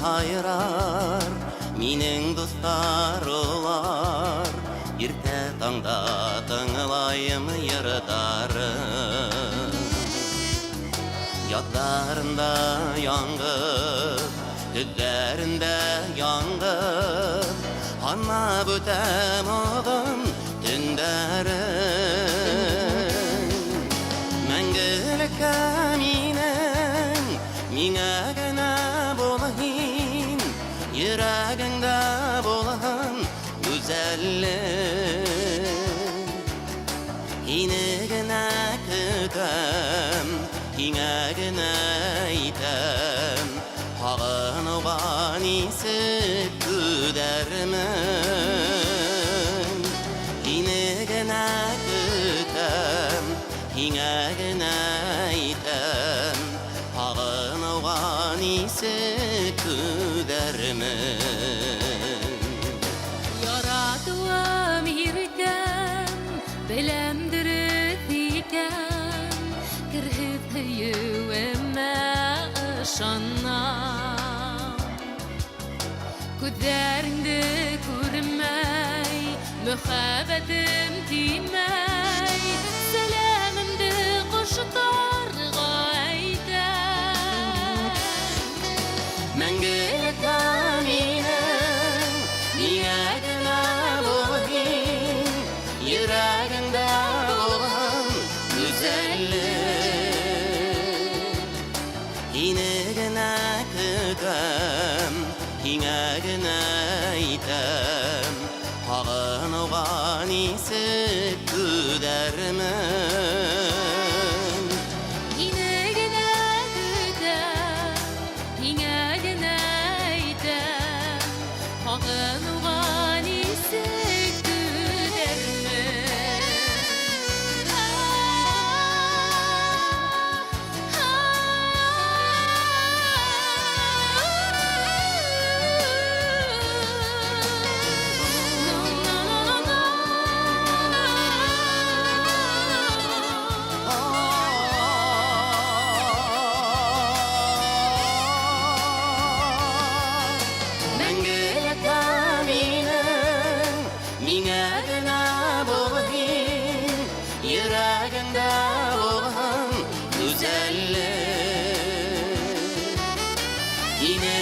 hayrar, minin dostlarılar. Irte tаңда тыңлайым йырдарын. Ятlarında яңгыр, түзләрендә яңгыр. Анна бүтәм оғын түндәрін. Мәңгілеккә минең, миңә генә булһын, йөрәгеңдә булһын güzellik. Һине генә көтәм, һиңә генә әйтәм, һагынуга нисек түдәрмен. Һине генә көтәм, һиңә генә әйтәм, һагынуга нисек түдәрмен. Yaratуым иркәм, беләмдер икән, кирһеп һөюемә ышанам. Күҙҙәреңде күрмәй, мөхәббәтем тимәй, сәләмемде ҡоштарға әйтәм. Мәңгелеккә минең, миңә генә булһын, йөрәгеңдә булһын güzellik. Һине генә көтәм, һиңә генә әйтәм, һагынуга нисек түдәрмен. Һине генә көтәм, һиңә генә әйтәм, һагынуга нисек түдәрмен. Мәңгелеккә минең, миңә генә булһын, йөрәгеңдә булһын güzellik. Һине